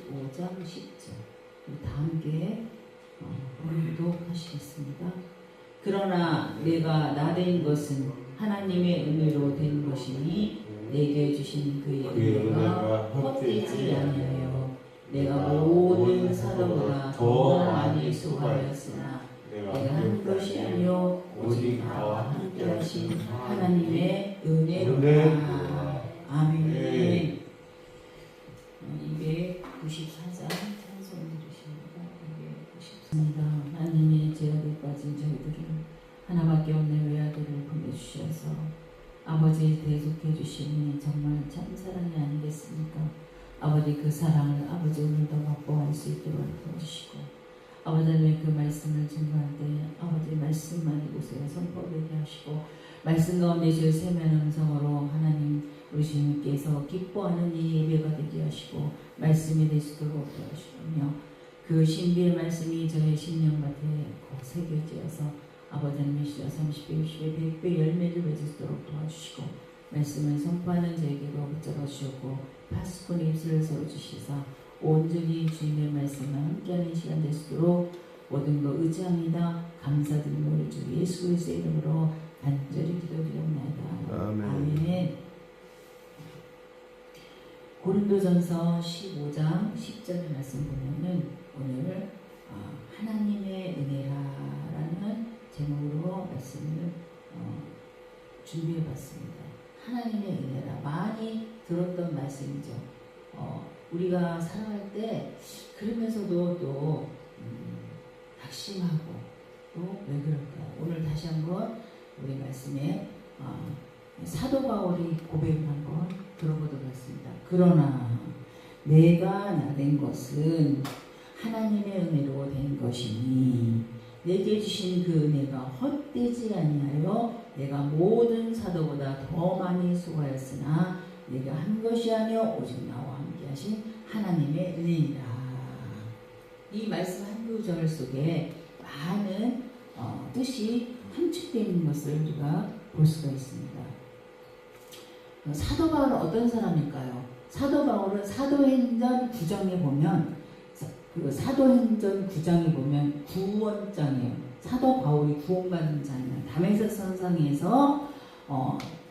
5장 10절 우리 다 함께 봉독하시겠습니다. 그러나 내가 나된 것은 하나님의 은혜로 된 것이니 내게 주신 그의 은혜가 헛되지 아니하여 내가 모든 사도보다 더 많이 수고하였으나 내가 한 것이 아니요 오직 나와 함께 하신 하나님의 은혜로다. 아멘. 294장 찬송 들으십니다. 294입니다. 하나님이 죄악에 빠진 저희들을 하나밖에 없는 외아들을 보내주셔서 아버지 대속해 주시니 정말 참 사랑이 아니겠습니까? 아버지 그 사랑을 아버지 오늘도 맛보할 수 있도록 도와주시고 아버지의 그 말씀을 증거할 때 아버지 말씀만 이곳에 선포되게 하시고 말씀 가운데 주의 세미한 음성으로 하나님 우리 주님께서 기뻐하는 이 예배가 되게 하시고 말씀이 되시도록 도와주시며 그 신비의 말씀이 저의 심령밭에 꼭 새겨지어서 아버지 하나님의 30배, 60배, 100배 열매를 맺으시도록 도와주시고 말씀을 선포하는 저에게로 붙잡아 주셨고 파수꾼의 입술을 세워주시사 온전히 주님의 말씀과 함께하는 시간 되시도록 모든 거 의지합니다. 감사드리며 우리 주 예수 그리스도의 이름으로 간절히 기도드립니다. 아멘. 고린도전서 15장 10절 말씀 보면은 오늘 하나님의 은혜라라는 제목으로 말씀을 준비해봤습니다. 하나님의 은혜라 많이 들었던 말씀이죠. 우리가 살아갈 때 그러면서도 또 낙심하고 또 왜 그럴까? 오늘 다시 한번 우리 말씀에 사도 바울이 고백을 한번 들어보도록 하겠습니다. 그러나 내가 나된 것은 하나님의 은혜로 된 것이니 내게 주신 그 은혜가 헛되지 아니하여 내가 모든 사도보다 더 많이 수고하였으나 내가 한 것이 아니요 오직 나와 함께 하신 하나님의 은혜이다. 이 말씀 한 구절 속에 많은 뜻이 함축되어 있는 것을 우리가 볼 수가 있습니다. 사도 바울은 어떤 사람일까요? 사도 바울은 사도행전 9장에 보면 그 사도행전 9장에 보면 구원장이에요. 사도 바울이 구원받는 장이에요. 다메섹 선상에서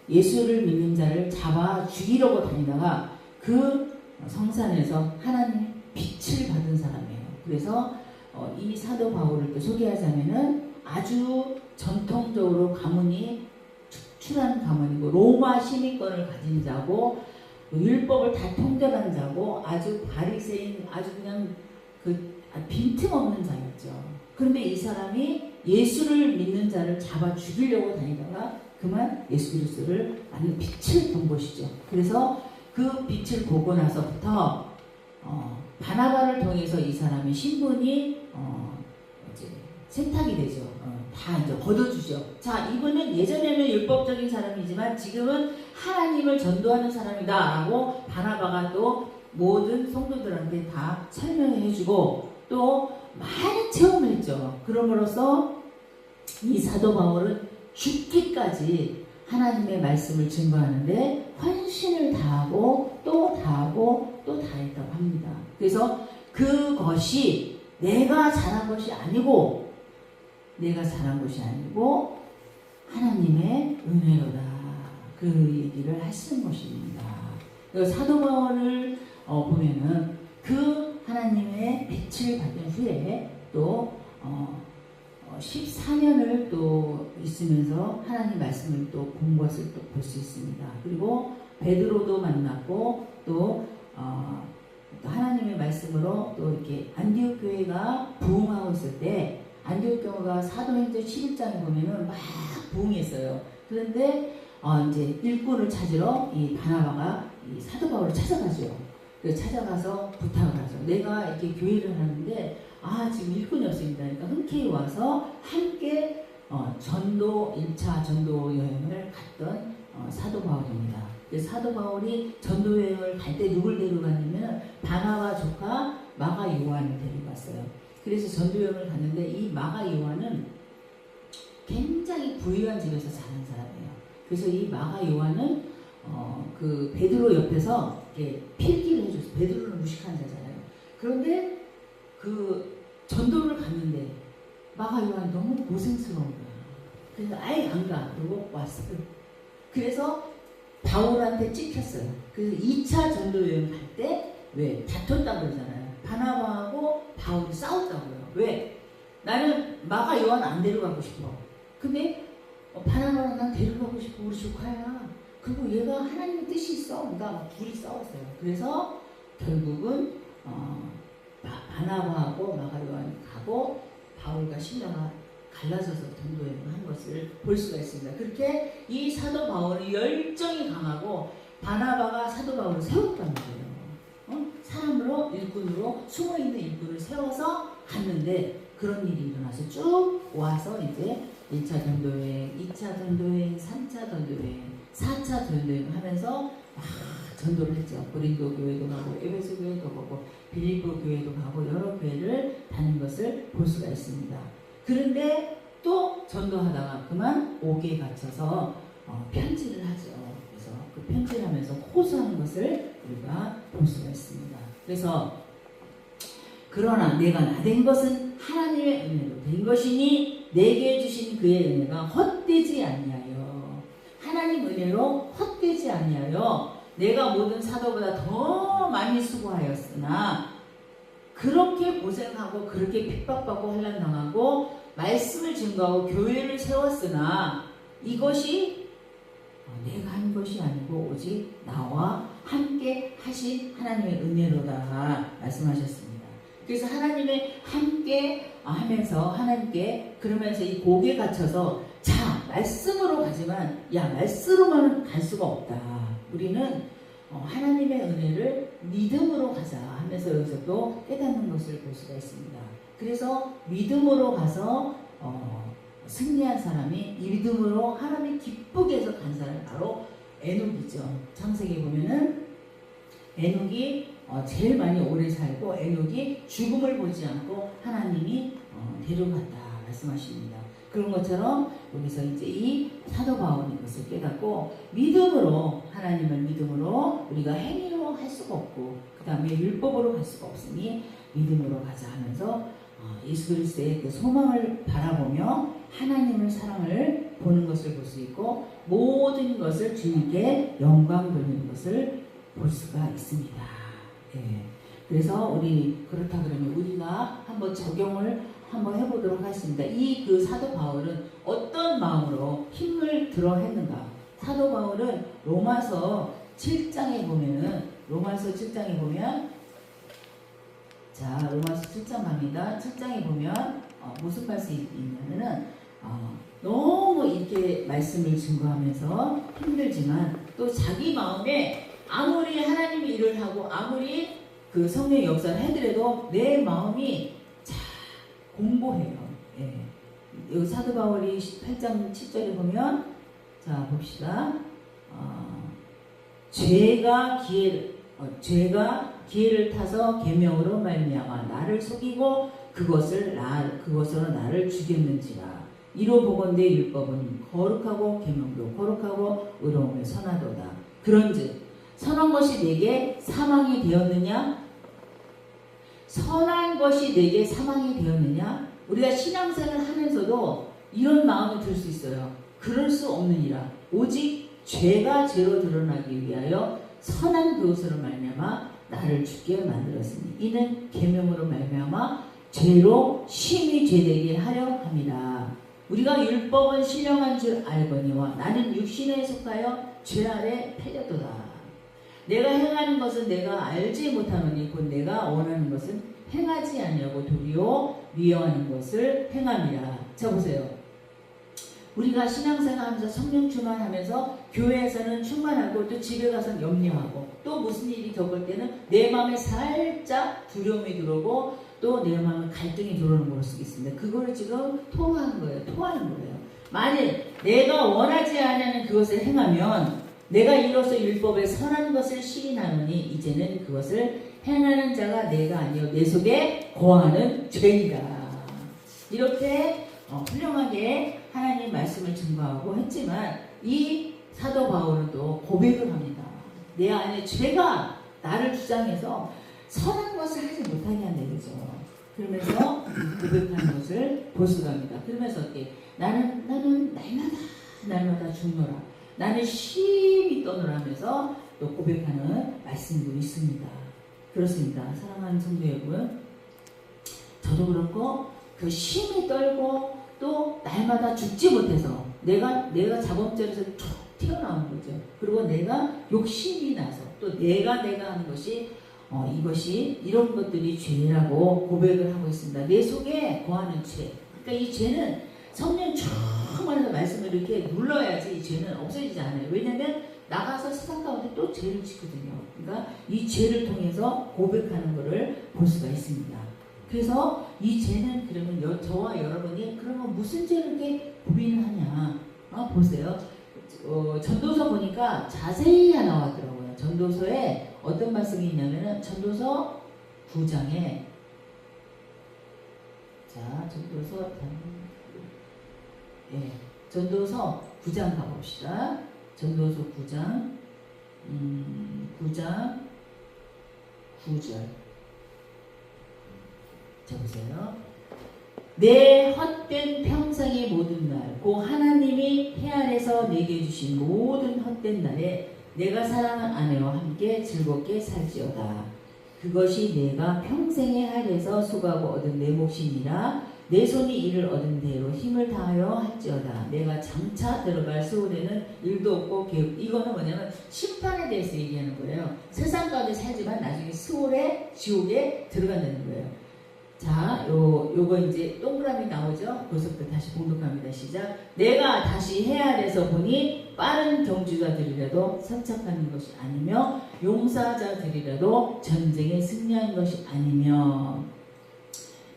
예수를 믿는 자를 잡아 죽이려고 다니다가 그 성산에서 하나님의 빛을 받은 사람이에요. 그래서 이 사도 바울을 또 소개하자면은 아주 전통적으로 가문이 축출한 가문이고 로마 시민권을 가진 자고 율법을 다 통달한 자고 아주 바리새인 아주 그냥 그 빈틈없는 자였죠. 그런데 이 사람이 예수를 믿는 자를 잡아 죽이려고 다니다가 그만 예수 그리스도를 아는 빛을 본 것이죠. 그래서 그 빛을 보고 나서부터 바나바를 통해서 이 사람의 신분이 이제 세탁이 되죠. 다 이제 걷어주죠. 자, 이분은 예전에는 율법적인 사람이지만 지금은 하나님을 전도하는 사람이다라고 바나바가 또 모든 성도들한테 다 설명을 해주고 또 많은 체험을 했죠. 그럼으로써 이 사도 바울은 죽기까지 하나님의 말씀을 증거하는데 헌신을 다하고 또 다하고 또 다했다고 합니다. 그래서 그것이 내가 잘한 것이 아니고 하나님의 은혜로다. 그 얘기를 하시는 것입니다. 사도 바울을 보면은 그 하나님의 빛을 받은 후에 또 14년을 또 있으면서 하나님 말씀을 또 본 것을 또 볼 수 있습니다. 그리고 베드로도 만났고 또 하나님의 말씀으로 또 이렇게 안디옥 교회가 부흥하고 있을 때 안디옥 교회가 사도행전 11장에 보면은 막 부흥했어요. 그런데 이제 일꾼을 찾으러 이 바나바가 이 사도 바울을 찾아가죠. 그래서 찾아가서 부탁을 하죠. 내가 이렇게 교회를 하는데 지금 일꾼이 없습니다. 그러니까 흔쾌히 와서 함께 전도 1차 전도 여행을 갔던 사도 바울입니다. 사도 바울이 전도 여행을 갈 때 누굴 데려갔냐면 바나바 조카 마가 요한을 데려갔어요. 그래서 전도 여행을 갔는데 이 마가 요한은 굉장히 부유한 집에서 자란 사람이에요. 그래서 이 마가 요한은 그 베드로 옆에서 이렇게 필기를 해줬어요. 베드로는 무식한 자잖아요. 그런데 그 전도를 갔는데 마가 요한이 너무 고생스러운 거야. 그래서 아예 안 가. 그리고 왔어요. 그래서 바울한테 찍혔어요. 그래서 2차 전도 여행 갈 때 왜 다퉜다고 그러잖아요. 바나바하고 바울이 싸웠다고요. 왜? 나는 마가 요한 안 데려가고 싶어. 근데 바나바는 난 데려가고 싶어. 우리 조카야. 그리고 얘가 하나님의 뜻이 있어. 그러니까 막 둘이 싸웠어요. 그래서 결국은 바나바하고 마가 요한이 가고 바울과 실라가 갈라져서 전도여행을 한 것을 볼 수가 있습니다. 그렇게 이 사도 바울이 열정이 강하고 바나바가 사도 바울을 세웠다는 거예요. 사람으로 일꾼으로 숨어있는 일꾼을 세워서 갔는데 그런 일이 일어나서 쭉 와서 이제 1차 전도여행, 2차 전도여행, 3차 전도여행, 4차 전도여행 하면서 전도를 했죠. 고린도 교회도 가고 에베소 교회도 가고 빌립보 교회도 가고 여러 교회를 다닌 것을 볼 수가 있습니다. 그런데 또 전도하다가 그만 옥에 갇혀서 편지를 하죠. 그래서 그 편지를 하면서 호소하는 것을 우리가 볼 수가 있습니다. 그래서 그러나 내가 나된 것은 하나님의 은혜로 된 것이니 내게 주신 그의 은혜가 헛되지 아니하여 하나님 은혜로 헛되지 아니하여 내가 모든 사도보다 더 많이 수고하였으나 그렇게 고생하고 그렇게 핍박받고 환난당하고 말씀을 증거하고 교회를 세웠으나 이것이 내가 한 것이 아니고 오직 나와 함께 하신 하나님의 은혜로다 말씀하셨습니다. 그래서 하나님의 함께 하면서 하나님께 그러면서 이 옥에 갇혀서 자 말씀으로 가지만 야 말씀으로만 갈 수가 없다. 우리는 하나님의 은혜를 믿음으로 가자 하면서 여기서 또 깨닫는 것을 볼 수가 있습니다. 그래서 믿음으로 가서 승리한 사람이 이 믿음으로 하나님이 기쁘게 해서 간 사람이 바로 에녹이죠. 창세기에 보면은 에녹이 제일 많이 오래 살고 에녹이 죽음을 보지 않고 하나님이 데려갔다 말씀하십니다. 그런 것처럼 여기서 이제 이 사도 바울이 이것을 깨닫고 믿음으로 하나님을 믿음으로 우리가 행위로 할 수가 없고 그 다음에 율법으로 갈 수가 없으니 믿음으로 가자 하면서 예수 그리스도의 그 소망을 바라보며 하나님의 사랑을 보는 것을 볼 수 있고 모든 것을 주님께 영광 돌리는 것을 볼 수가 있습니다. 네. 그래서 우리 그렇다 그러면 우리가 한번 적용을 한번 해보도록 하겠습니다. 이 그 사도 바울은 어떤 마음으로 힘을 들어 했는가? 사도 바울은 로마서 7장에 보면은 로마서 7장에 보면 자 로마서 7장 갑니다. 7장에 보면 무슨 말씀이 있냐면은 너무 이렇게 말씀을 증거하면서 힘들지만 또 자기 마음에 아무리 하나님이 일을 하고 아무리 그 성령의 역사를 해더라도 내 마음이 공고해요. 예. 여기 사도 바울이 8장 7절에 보면 자 봅시다. 죄가 기회를 타서 계명으로 말미암아 나를 속이고 그것으로 나를 죽였는지라. 이로 보건대 율법은 거룩하고 계명도 거룩하고 의로움을 선하도다. 그런즉 선한 것이 내게 사망이 되었느냐? 선한 것이 내게 사망이 되었느냐? 우리가 신앙생활을 하면서도 이런 마음이 들 수 있어요. 그럴 수 없느니라. 오직 죄가 죄로 드러나기 위하여 선한 그것으로 말미암아 나를 죽게 만들었으니 이는 계명으로 말미암아 죄로 심히 죄되게 하려 함이라. 우리가 율법은 신령한 줄 알거니와 나는 육신에 속하여 죄 아래 팔렸도다. 내가 행하는 것은 내가 알지 못하노니 곧 내가 원하는 것은 행하지 아니하고 도리어 미워하는 것을 행함이라. 자 보세요. 우리가 신앙생활하면서 성령 충만하면서 교회에서는 충만하고 또 집에 가서 염려하고 또 무슨 일이 겪을 때는 내 마음에 살짝 두려움이 들어오고 또 내 마음에 갈등이 들어오는 걸 수도 있습니다. 그거를 지금 토하는 거예요. 만일 내가 원하지 않는 그것을 행하면 내가 이로써 율법에 선한 것을 시인하노니 이제는 그것을 행하는 자가 내가 아니요 내 속에 거하는 죄이다. 이렇게 훌륭하게 하나님 말씀을 증거하고 했지만 이 사도 바울은 또 고백을 합니다. 내 안에 죄가 나를 주장해서 선한 것을 하지 못하게 한다 이거죠. 그러면서 고백하는 것을 볼 수가 합니다. 그러면서 어떻게 나는 날마다 죽노라. 나는 심히 떠노라 하면서 또 고백하는 말씀도 있습니다. 그렇습니다. 사랑하는 성도 여러분, 저도 그렇고 그 심히 떨고 또 날마다 죽지 못해서 내가 자범죄에서 툭 튀어나온 거죠. 그리고 내가 욕심이 나서 또 내가 하는 것이 이것이 이런 것들이 죄라고 고백을 하고 있습니다. 내 속에 거하는 죄. 그러니까 이 죄는 성령 충만해서 말씀을 이렇게 눌러야지 이 죄는 없어지지 않아요. 왜냐하면 나가서 세상 가운데 또 죄를 짓거든요. 그러니까 이 죄를 통해서 고백하는 것을 볼 수가 있습니다. 그래서 이 죄는 그러면 저와 여러분이 그러면 무슨 죄를 이렇게 고민하냐? 보세요. 전도서 보니까 자세히 나왔더라고요. 전도서에 어떤 말씀이 있냐면은 전도서 9장에 전도서 9장 가봅시다. 전도서 9장 9절. 자 보세요. 내 헛된 평생의 모든 날, 고 하나님이 해 아래서 내게 주신 모든 헛된 날에 내가 사랑하는 아내와 함께 즐겁게 살지어다. 그것이 내가 평생에 할애서 수고하고 얻은 내 몫이니라. 내 손이 이를 얻은 대로 힘을 다하여 할지어다. 내가 장차 들어갈 세월에는 일도 없고 계획. 이거는 뭐냐면 심판에 대해서 얘기하는 거예요. 세상 가운데 살지만 나중에 세월에 지옥에 들어간다는 거예요. 자, 요거 이제 동그라미 나오죠? 거기서부터 다시 공독합니다. 시작. 내가 다시 해 아래서 보니 빠른 경주자들이라도 선착하는 것이 아니며 용사자들이라도 전쟁에 승리한 것이 아니며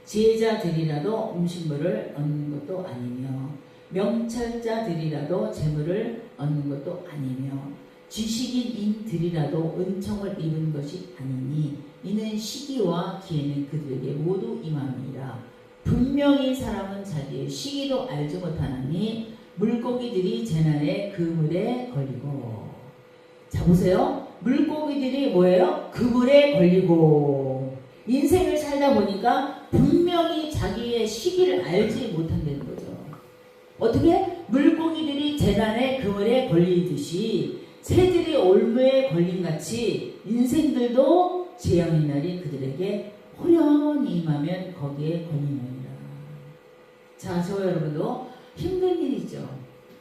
지혜자들이라도 음식물을 얻는 것도 아니며 명철자들이라도 재물을 얻는 것도 아니며 지식인들이라도 은총을 입은 것이 아니니 이는 시기와 기회는 그들에게 모두 임함이라. 분명히 사람은 자기의 시기도 알지 못하나니 물고기들이 재난의 그물에 걸리고. 자 보세요. 물고기들이 뭐예요? 그물에 걸리고. 인생을 살다 보니까 분명히 자기의 시기를 알지 못한다는 거죠. 어떻게? 물고기들이 재난의 그물에 걸리듯이 새들이 올무에 걸림같이 인생들도 재앙의 날이 그들에게 호련히 임하면 거기에 걸리느니라. 자, 저 여러분도 힘든 일이죠.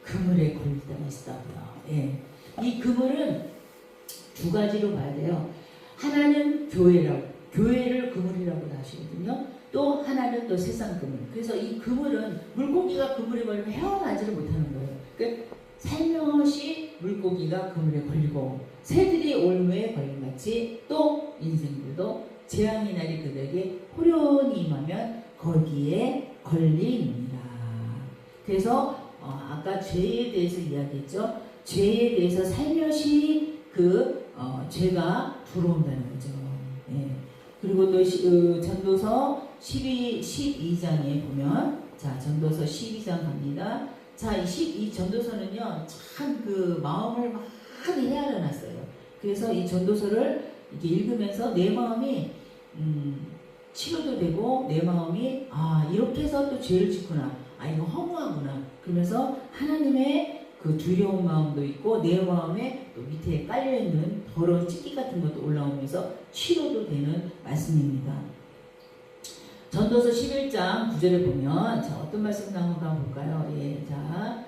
그물에 걸릴 때가 있다고요. 예. 이 그물은 두 가지로 봐야 돼요. 하나는 교회를 그물이라고 하시거든요. 또 하나는 또 세상 그물. 그래서 이 그물은 물고기가 그물에 걸리면 헤어나지를 못하는 거예요. 그러니까 살며시 물고기가 그물에 걸리고 새들이 올무에 걸림같이 또 인생들도 재앙의 날이 그들에게 호련히 임하면 거기에 걸리니라. 그래서 아까 죄에 대해서 이야기했죠. 죄에 대해서 살며시 죄가 들어온다는 거죠. 예. 그리고 또 전도서 12장에 보면, 자, 전도서 12장 갑니다. 자, 이 전도서는요, 참 마음을 많이 헤아려 놨어요. 그래서 이 전도서를 이렇게 읽으면서 내 마음이 치료도 되고, 내 마음이 이렇게 해서 또 죄를 짓구나, 이거 허무하구나, 그러면서 하나님의 그 두려운 마음도 있고 내 마음에 또 밑에 깔려있는 더러운 찌끼 같은 것도 올라오면서 치료도 되는 말씀입니다. 전도서 11장 9절에 보면, 자, 어떤 말씀 나오는가 볼까요? 예, 자,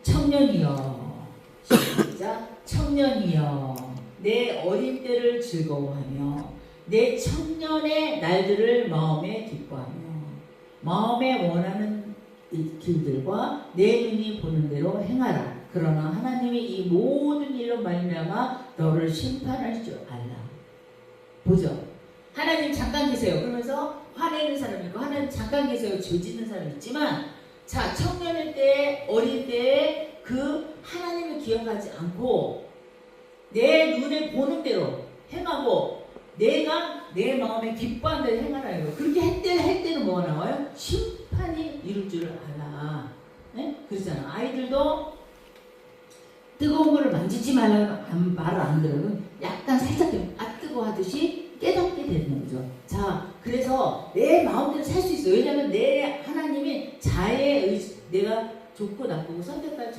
청년이여, 시작. 청년이여, 내 어린 때를 즐거워하며 내 청년의 날들을 마음에 기뻐하며 마음에 원하는 길들과 내 눈이 보는 대로 행하라. 그러나 하나님이 이 모든 일로 말미암아 너를 심판할 줄 알라. 보죠. 하나님 잠깐 계세요. 그러면서 화내는 사람이 있고, 하나님 잠깐 계세요. 죄 짓는 사람이 있지만, 자, 청년일 때, 어릴 때 하나님을 기억하지 않고 내 눈에 보는 대로 행하고 내가 내 마음에 기뻐하는 대로 행하라. 그렇게 할 때는 뭐가 나와요? 심판이 이룰 줄을 알아. 네? 그러잖아. 아이들도 뜨거운 거를 만지지 말라고 말을 안 들어도 약간 살짝 뜨거워 하듯이 깨닫게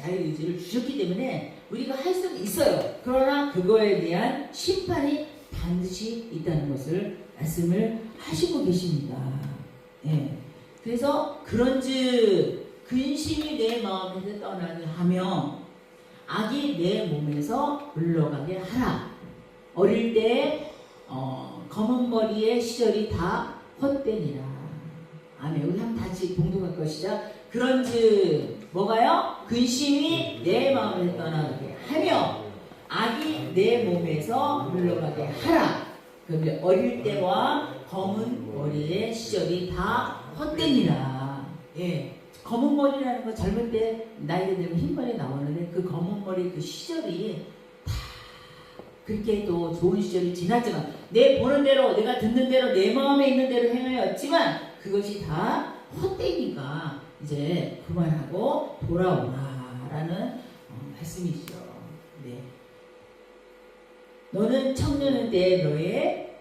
자유의지를 주셨기 때문에 우리가 할 수는 있어요. 그러나 그거에 대한 심판이 반드시 있다는 것을 말씀을 하시고 계십니다. 예. 그래서 그런즉 근심이 내 마음에서 떠나게 하며 악이 내 몸에서 물러가게 하라. 어릴 때 검은 머리의 시절이 다 헛되니라. 아멘. 우리 한번 같이 공동할 것이자 그런즉 뭐가요? 근심이 내 마음에서 떠나게 하며 악이 내 몸에서 물러가게 하라. 그런데 어릴 때와 검은 머리의 시절이 다 헛되니라. 예. 검은 머리라는 거 젊을 때 나이가 들면 흰머리 나오는데 그 검은 머리 그 시절이 다 그렇게 또 좋은 시절이 지났지만 내 보는 대로 내가 듣는 대로 내 마음에 있는 대로 행하였지만 그것이 다 헛되니까 이제 그만하고 돌아오라라는 말씀이죠. 네. 너는 청년의 때에 너의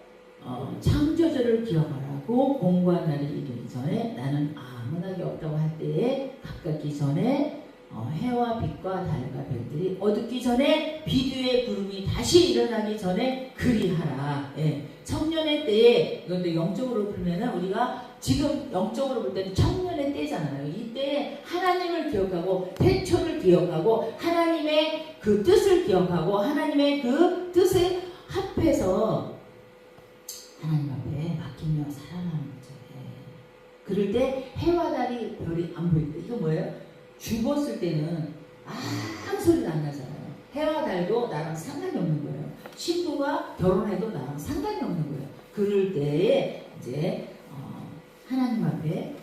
창조주를 기억하라고 공고한 날이 이르기 전에 나는 아무나 없다고 할 때에 가깝기 전에 해와 빛과 달과 별들이 어둡기 전에 비두의 구름이 다시 일어나기 전에 그리하라. 예. 청년의 때에 이것도 영적으로 풀면은 우리가 지금 영적으로 볼 때는 청년의 때잖아요. 이때에 하나님을 기억하고 태초를 기억하고 하나님의 그 뜻을 기억하고 하나님의 그 뜻에 합해서 하나님 앞에 맡기며 살아가는 거죠. 예. 그럴 때 해와 달이 별이 안 보일 때 이거 뭐예요? 죽었을 때는 아무 소리가 안 나잖아요. 해와 달도 나랑 상관이 없는 거예요. 신부가 결혼해도 나랑 상관이 없는 거예요. 그럴 때에 이제 하나님 앞에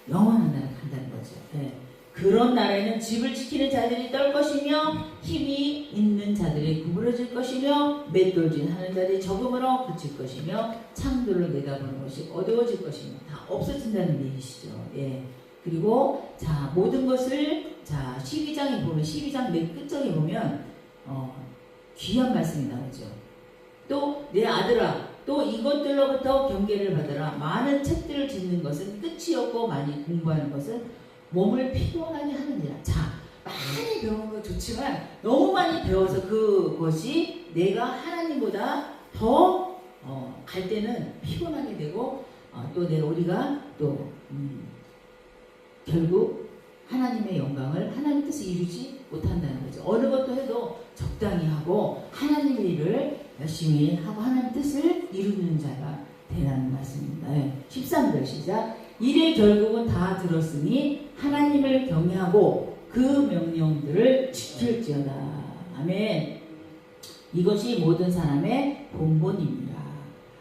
영원한 날을 간다는 거죠. 네. 그런 날에는 집을 지키는 자들이 떨 것이며 힘이 있는 자들이 구부러질 것이며 맷돌질하는 자들이 적음으로 그칠 것이며 창들로 내다보는 것이 어두워질 것이며 다 없어진다는 얘기시죠. 예. 그리고 자 모든 것을 자 12장에 보면 12장 맨 끝장에 보면 귀한 말씀이 나오죠. 또 내 아들아 또 이것들로부터 경계를 받으라. 많은 책들을 짓는 것은 끝이 없고 많이 공부하는 것은 몸을 피곤하게 하느니라. 자 많이 배우는 거 좋지만 너무 많이 배워서 그것이 내가 하나님보다 더 갈 때는 피곤하게 되고 또 우리가 또 결국 하나님의 영광을 하나님 뜻을 이루지 못한다는 거죠. 어느 것도 해도 적당히 하고 하나님의 일을 열심히 하고 하나님 뜻을 이루는 자가 되라는 말씀입니다. 13절 시작. 이래 결국은 다 들었으니 하나님을 경외하고 그 명령들을 지킬지어다. 아멘. 이것이 모든 사람의 본본입니다.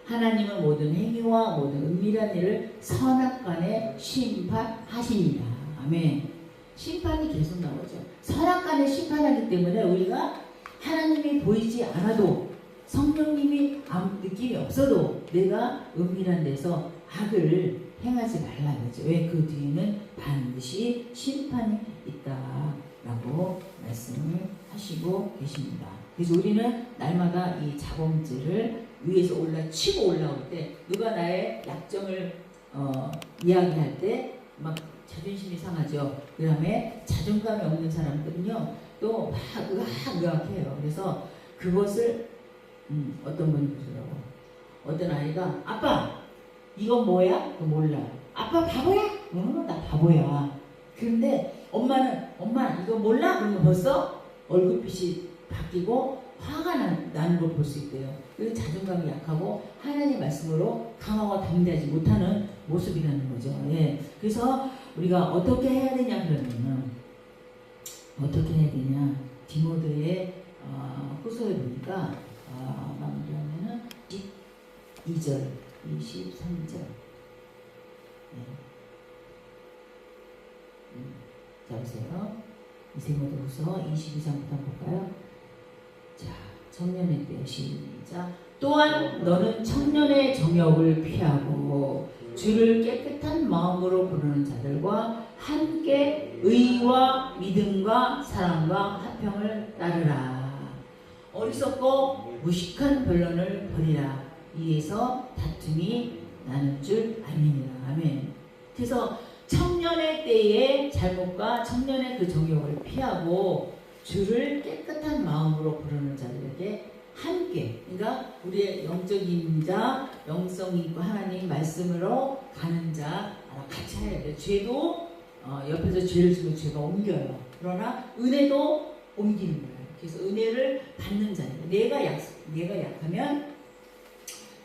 하나님은 모든 행위와 모든 은밀한 일을 선악간에 심판하십니다. 아멘. 심판이 계속 나오죠. 선악간에 심판하기 때문에 우리가 하나님이 보이지 않아도 성령님이 아무 느낌이 없어도 내가 은밀한 데서 악을 행하지 말라는 거죠. 왜? 그 뒤에는 반드시 심판이 있다라고 말씀을 하시고 계십니다. 그래서 우리는 날마다 이 자범죄를 위에서 치고 올라올 때 누가 나의 약점을 이야기할 때 막 자존심이 상하죠. 그 다음에 자존감이 없는 사람들은요 또 막 의학해요. 그래서 그것을 어떤 분이 그러더라고. 어떤 아이가 아빠 이건 뭐야? 몰라. 아빠 바보야? 나 바보야. 그런데 엄마는 엄마 이거 몰라? 그러면 벌써 얼굴빛이 바뀌고 화가 나는 걸 볼 수 있대요. 그래서 자존감이 약하고 하나님의 말씀으로 강하고 담대하지 못하는 모습이라는 거죠. 예. 그래서 우리가 어떻게 해야 되냐 그러면 어떻게 해야 되냐 디모데의 후서에 보니까 마무리하면은 22절 23절 자 보세요. 디모데 후서 22장부터 볼까요? 자 청년의 때 시작. 또한 너는 청년의 정욕을 피하고 주를 깨끗한 마음으로 부르는 자들과 함께 의와 믿음과 사랑과 화평을 따르라. 어리석고 무식한 변론을 버리라. 이에서 다툼이 나는 줄 알미니라. 아멘. 그래서 청년의 때의 잘못과 청년의 그 정욕을 피하고 주를 깨끗한 마음으로 부르는 자들에게 함께, 그러니까 우리의 영적인 자, 영성이 있고 하나님 말씀으로 가는 자 같이 해야 돼요. 죄도 옆에서 죄를 지고 죄가 옮겨요. 그러나 은혜도 옮기는 거예요. 그래서 은혜를 받는 자예요. 내가 약하면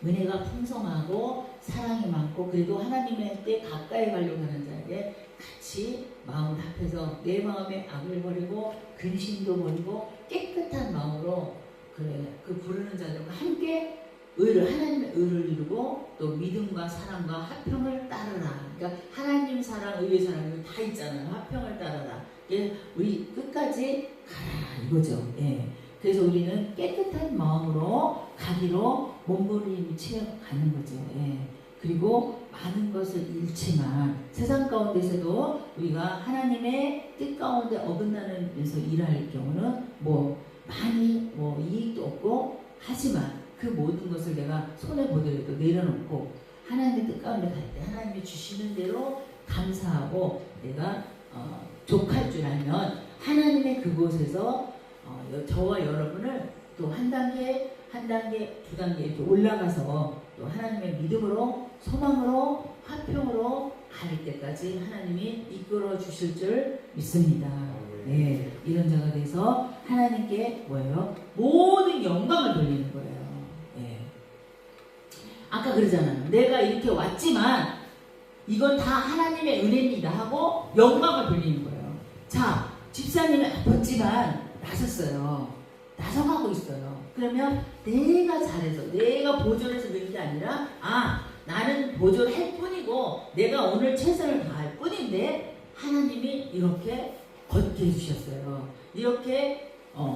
은혜가 풍성하고 사랑이 많고 그래도 하나님의 때 가까이 가려고 하는 자에게 같이 마음을 합해서 내 마음의 악을 버리고 근심도 버리고 깨끗한 마음으로 그 부르는 자들과 함께 하나님의 의를 이루고 또 믿음과 사랑과 화평을 따르라. 그러니까 하나님 사랑, 의의 사랑 이거 다 있잖아요. 화평을 따르라. 우리 끝까지 가라 이거죠. 예. 그래서 우리는 깨끗한 마음으로 가기로 몸부림치며 가는 거죠. 예. 그리고 많은 것을 잃지만 세상 가운데서도 우리가 하나님의 뜻 가운데 어긋나면서 일할 경우는 많이 이익도 없고 하지만 그 모든 것을 내가 손에 보더라도 내려놓고 하나님의 뜻 가운데 갈 때 하나님이 주시는 대로 감사하고 내가 족할 줄 알면 하나님의 그곳에서 저와 여러분을 또 한 단계, 두 단계 이렇게 올라가서 또 하나님의 믿음으로, 소망으로, 화평으로 갈 때까지 하나님이 이끌어 주실 줄 믿습니다. 네, 이런 자가 돼서 하나님께 모든 영광을 돌리는 거예요. 네. 아까 그러잖아요. 내가 이렇게 왔지만 이건 다 하나님의 은혜입니다 하고 영광을 돌리는 거예요. 자, 집사님이 아팠지만 나서가고 있어요. 그러면 내가 잘해서 내가 보존해서 그런 게 아니라 나는 보존할 뿐이고 내가 오늘 최선을 다할 뿐인데 하나님이 이렇게 걷게 해주셨어요. 이렇게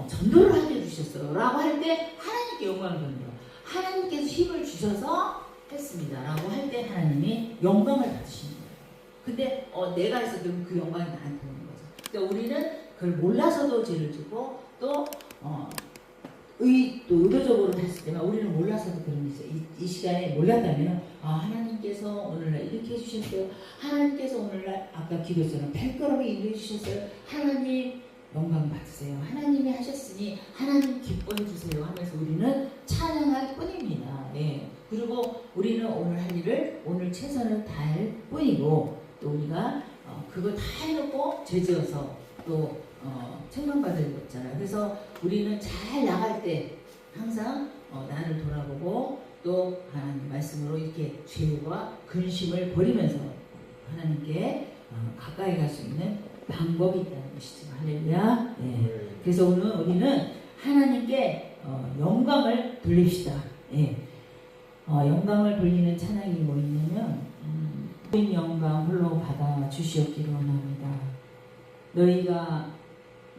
전도를 하게 해주셨어요. 라고 할 때 하나님께 영광을 돌려요. 하나님께서 힘을 주셔서 했습니다. 라고 할 때 하나님이 영광을 받으시는 거예요. 근데 내가 해서 그 영광이 나한테 오는 거죠. 그러니까 우리는 그걸 몰라서도 죄를 지고 또 의도적으로 했을 때만 우리는 몰라서도 그런 거죠. 이 시간에 몰랐다면 하나님께서 오늘날 이렇게 해주셨어요. 하나님께서 오늘날 아까 기도했잖아요. 발걸음에 인도해 주셨어요. 하나님 영광 받으세요. 하나님이 하셨으니 하나님 기뻐해 주세요 하면서 우리는 찬양할 뿐입니다. 예. 그리고 우리는 오늘 할 일을 오늘 최선을 다할 뿐이고 또 우리가 그거 다 해놓고 죄지어서 또 책망받을 거 있잖아요. 그래서 우리는 잘 나갈 때 항상 나를 돌아보고 또 하나님 말씀으로 이렇게 죄와 근심을 버리면서 하나님께 가까이 갈 수 있는 방법이 있다는 것이죠. 할렐루야. 네. 그래서 오늘 우리는 하나님께 영광을 돌립시다. 예. 영광을 돌리는 찬양이 뭐 있냐면 모든 영광 홀로 받아 주시옵기를 원합니다.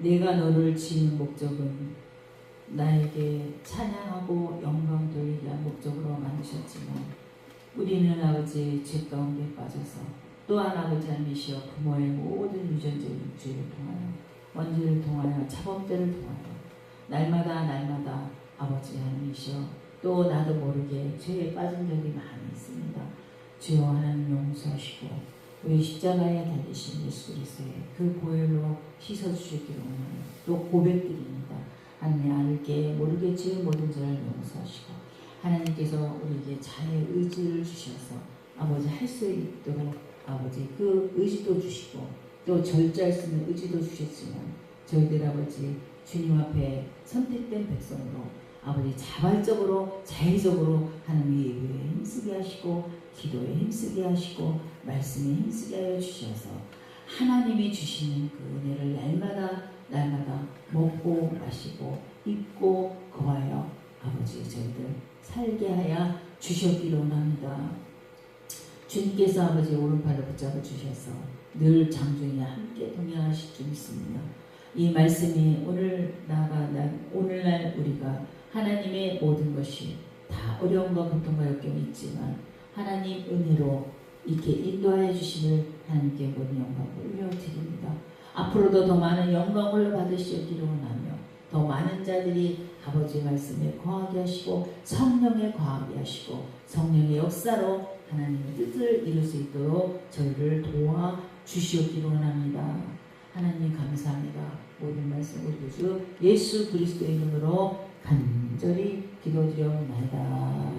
내가 너를 지은 목적은 나에게 찬양하고 영광 돌리기 위한 목적으로 만드셨지만 우리는 아버지 죄 가운데 빠져서 또한 아버지 하나님이시여 부모의 모든 유전적인 죄를 통하여 원죄를 통하여 자범죄를 통하여 날마다 아버지 하나님이시여 또 나도 모르게 죄에 빠진 적이 많이 있습니다. 주여 하나님 용서하시고 우리 십자가에 달리신 예수 그리스도의 그 보혈로 씻어주시기를 원하며 또 고백드립니다. 하나님 알게 모르게 지은 모든 죄를 용서하시고 하나님께서 우리에게 자의 의지를 주셔서 아버지 할 수 있도록 아버지 그 의지도 주시고 또 절제할 수 있는 의지도 주셨지만 저희들 아버지 주님 앞에 선택된 백성으로 아버지 자발적으로 자의적으로 하나님의 예배에 힘쓰게 하시고 기도에 힘쓰게 하시고 말씀에 힘쓰게 하여 주셔서 하나님이 주시는 그 은혜를 날마다 먹고 마시고 입고 거하여 아버지 저희들 살게 하여 주셨기를 원합니다. 주님께서 아버지 오른팔을 붙잡아 주셔서 늘 장중에 함께 동행하실 줄 믿습니다. 이 말씀이 오늘날 우리가 하나님의 모든 것이 다 어려움과 고통과 역경이 있지만 하나님 은혜로 이렇게 인도하여 주심을 하나님께 모든 영광을 올려드립니다. 앞으로도 더 많은 영광을 받으시기를 원하며 더 많은 자들이 아버지의 말씀에 거하게 하시고 성령에 거하게 하시고 성령의 역사로 하나님의 뜻을 이룰 수 있도록 저희를 도와 주시옵기로 원합니다. 하나님 감사합니다. 모든 말씀 우리 주 예수 그리스도의 이름으로 간절히 기도드려옵나이다.